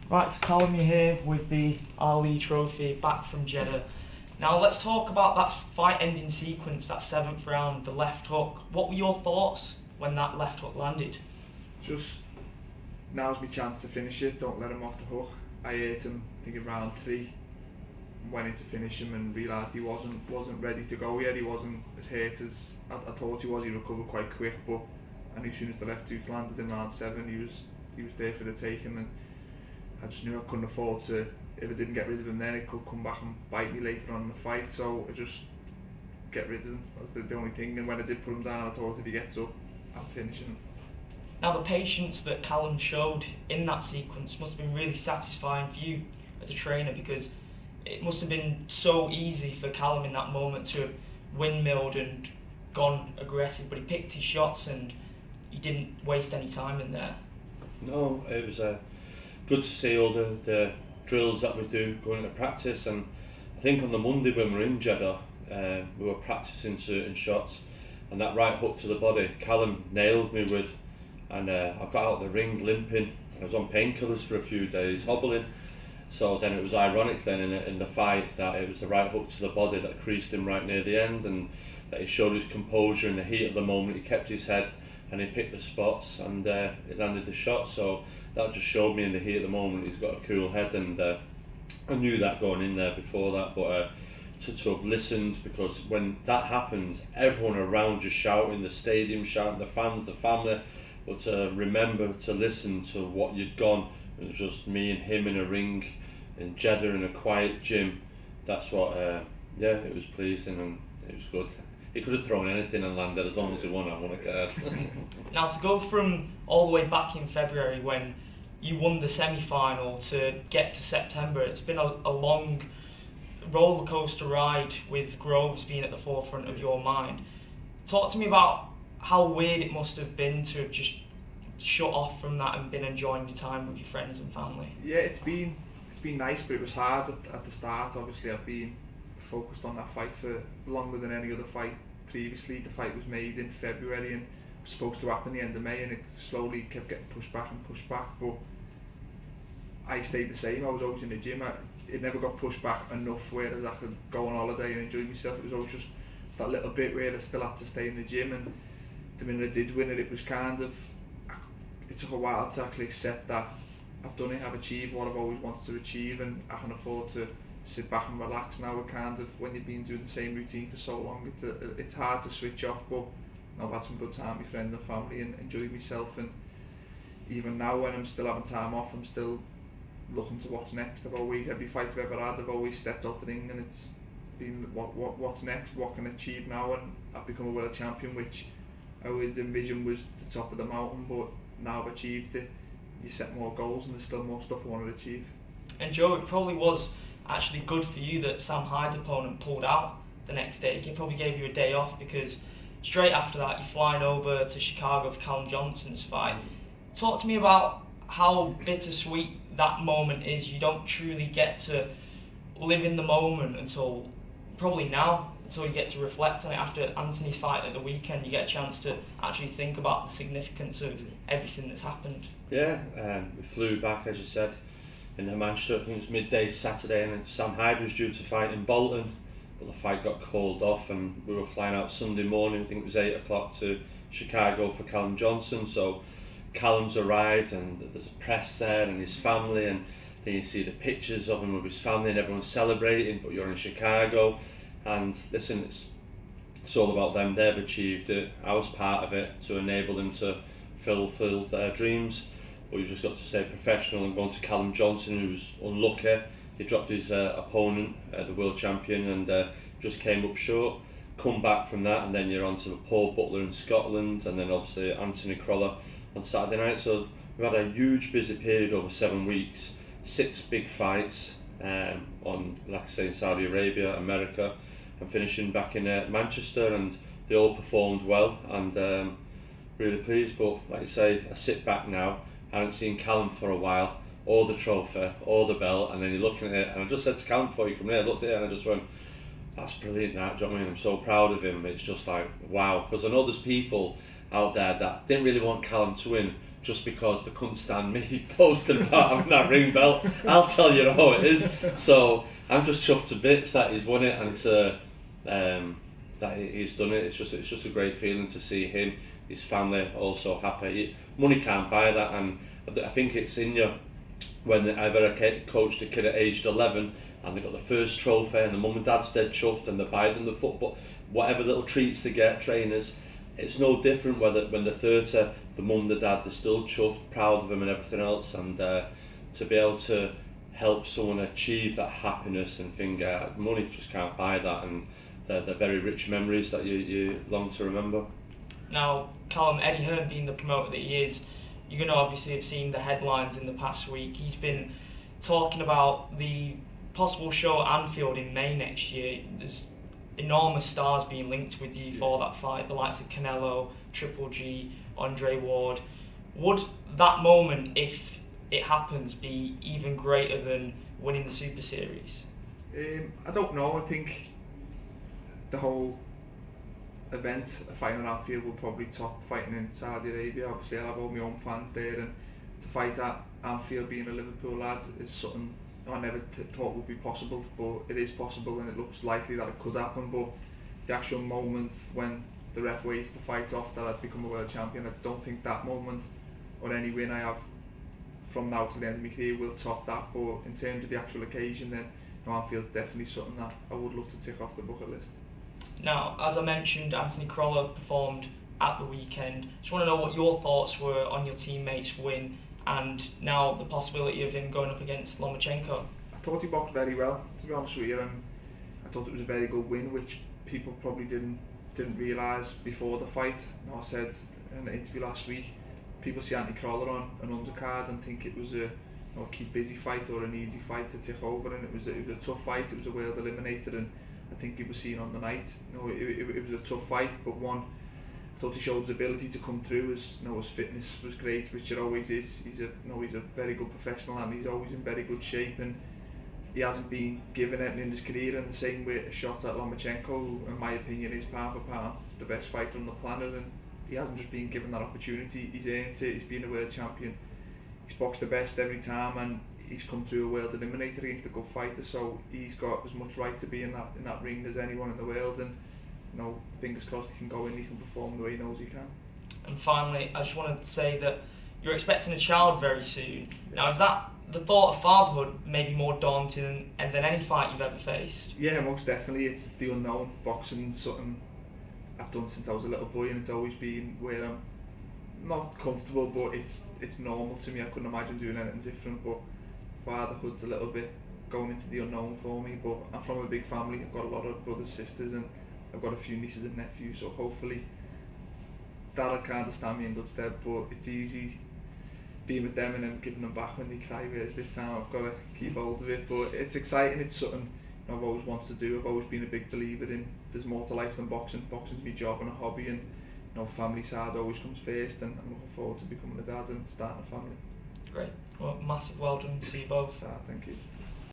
Right, so Callum, you're here with the Ali Trophy back from Jeddah. Now let's talk about that fight-ending sequence, that 7th round, the left hook. What were your thoughts when that left hook landed? Just, now's my chance to finish it, don't let him off the hook. I hit him, I think in round 3, went in to finish him and realised he wasn't ready to go yet. He wasn't as hurt as I thought he was. He recovered quite quick, but I knew as soon as the left hook landed in round 7, he was there for the taking, and I just knew I couldn't afford to. If I didn't get rid of him then, it could come back and bite me later on in the fight, so I just get rid of him. That's the only thing. And when I did put him down, I thought if he gets up, I'm finishing him. Now the patience that Callum showed in that sequence must have been really satisfying for you as a trainer, because it must have been so easy for Callum in that moment to have windmilled and gone aggressive, but he picked his shots and he didn't waste any time in there. No, it was good to see all the drills that we do going into practice, and I think on the Monday when we were in Jeddah, we were practicing certain shots, and that right hook to the body, Callum nailed me with, and I got out the ring limping. I was on painkillers for a few days, hobbling. So then it was ironic then in the fight that it was the right hook to the body that creased him right near the end, and that he showed his composure in the heat of the moment. He kept his head and he picked the spots, and he landed the shot. So that just showed me in the heat of the moment he's got a cool head, and I knew that going in there before that, but to have listened, because when that happens, everyone around you shouting, the stadium shouting, the fans, the family, but to remember to listen to what you'd gone, it was just me and him in a ring in Jeddah in a quiet gym. That's what, it was pleasing and it was good. He could have thrown anything and landed. As long as he won, I wouldn't have cared. Now to go from all the way back in February when you won the semi-final to get to September, it's been a long roller coaster ride with Groves being at the forefront of your mind. Talk to me about how weird it must have been to have just shut off from that and been enjoying your time with your friends and family. Yeah, it's been nice, but it was hard at the start. Obviously, I've been focused on that fight for longer than any other fight previously. The fight was made in February and was supposed to happen the end of May, and it slowly kept getting pushed back, but I stayed the same. I was always in the gym. It never got pushed back enough whereas I could go on holiday and enjoy myself. It was always just that little bit where I still had to stay in the gym, and the minute I did win it, it was kind of, it took a while to actually accept that I've done it, I've achieved what I've always wanted to achieve, and I can afford to sit back and relax now. It kind of, when you've been doing the same routine for so long, it's hard to switch off, but I've had some good time with friends and family and enjoyed myself, and even now when I'm still having time off, I'm still looking to what's next. Every fight I've ever had, I've always stepped up the ring, and it's been what's next, what can I achieve now, and I've become a world champion, which I always envisioned was the top of the mountain, but now I've achieved it. You set more goals and there's still more stuff I want to achieve. And Joe, it probably was actually good for you that Sam Hyde's opponent pulled out the next day. He probably gave you a day off, because straight after that you're flying over to Chicago for Callum Johnson's fight. Talk to me about how bittersweet that moment is. You don't truly get to live in the moment until probably now, until you get to reflect on it. After Anthony's fight at the weekend, you get a chance to actually think about the significance of everything that's happened. Yeah, we flew back, as you said, in Manchester. I think it was midday Saturday, and Sam Hyde was due to fight in Bolton, but the fight got called off, and we were flying out Sunday morning, I think it was 8 o'clock, to Chicago for Callum Johnson. So Callum's arrived, and there's a press there and his family, and then you see the pictures of him with his family and everyone's celebrating, but you're in Chicago. And listen, it's all about them. They've achieved it. I was part of it to enable them to fulfill their dreams. But you've just got to stay professional and go on to Callum Johnson, who's unlucky. He dropped his opponent, the world champion, and just came up short. Come back from that, and then you're on to Paul Butler in Scotland, and then obviously Anthony Crolla on Saturday night. So we've had a huge busy period over 7 weeks, 6 big fights on, like I say, in Saudi Arabia, America, and finishing back in Manchester, and they all performed well, and really pleased. But like you say, I sit back now, I haven't seen Callum for a while, or the trophy, or the belt, and then you're looking at it, and I just said to Callum before you come here, I looked at it and I just went, that's brilliant, that, do you know what I mean? I'm so proud of him. It's just like, wow, because I know there's people out there that didn't really want Callum to win, just because they couldn't stand me posting about having that ring belt. I'll tell you how it is. So I'm just chuffed to bits that he's won it, and that he's done it. It's just a great feeling to see him, his family also happy. Money can't buy that, and I think it's in you when I've ever coached a kid at aged 11 and they got the first trophy and the mum and dad's dead chuffed and they buy them the football, whatever little treats they get, trainers. It's no different whether when they're 30, the mum, the dad, they're still chuffed, proud of them and everything else, and to be able to help someone achieve that happiness and thing, money just can't buy that, and they're very rich memories that you long to remember. Now, Callum, Eddie Hearn being the promoter that he is, you're going to obviously have seen the headlines in the past week. He's been talking about the possible show at Anfield in May next year. There's enormous stars being linked with you for that fight, the likes of Canelo, Triple G, Andre Ward. Would that moment, if it happens, be even greater than winning the Super Series? I don't know. I think the whole event, a fight in Anfield, will probably top fighting in Saudi Arabia. Obviously I'll have all my own fans there, and to fight at Anfield being a Liverpool lad is something I never thought would be possible, but it is possible and it looks likely that it could happen. But the actual moment when the ref waved the fight off that I'd become a world champion, I don't think that moment or any win I have from now to the end of my career will top that. But in terms of the actual occasion, then Anfield's definitely something that I would love to tick off the bucket list. Now, as I mentioned, Anthony Crolla performed at the weekend. Just want to know what your thoughts were on your teammate's win and now the possibility of him going up against Lomachenko. I thought he boxed very well, to be honest with you, and I thought it was a very good win, which people probably didn't realise before the fight. I said in an interview last week, people see Anthony Crolla on an undercard and think it was a keep busy fight or an easy fight to tick over, and it was a tough fight. It was a world eliminator, and I think people seen on the night, it was a tough fight, but one, I thought he showed his ability to come through. His fitness was great, which it always is. He's a very good professional, and he's always in very good shape, and he hasn't been given it in his career in the same way a shot at Lomachenko, who, in my opinion, is pound for pound the best fighter on the planet, and he hasn't just been given that opportunity. He's earned it. He's been a world champion. He's boxed the best every time, and he's come through a world eliminator against a good fighter, so he's got as much right to be in that ring as anyone in the world, and fingers crossed he can go in, he can perform the way he knows he can. And finally, I just wanted to say that you're expecting a child very soon. Now, is that the thought of fatherhood maybe more daunting than any fight you've ever faced? Yeah, most definitely. It's the unknown. Boxing's something I've done since I was a little boy, and it's always been where I'm not comfortable, but it's normal to me. I couldn't imagine doing anything different, but fatherhood's a little bit going into the unknown for me. But I'm from a big family. I've got a lot of brothers, sisters, and I've got a few nieces and nephews, so hopefully that'll kind of stand me in good stead. But it's easy being with them and then giving them back when they cry, whereas this time I've got to keep hold of it. But it's exciting. It's something I've always wanted to do. I've always been a big believer in there's more to life than boxing. Boxing's my job and a hobby, and family side always comes first, and I'm looking forward to becoming a dad and starting a family. Great. Well, massive well done to you both. Thank you.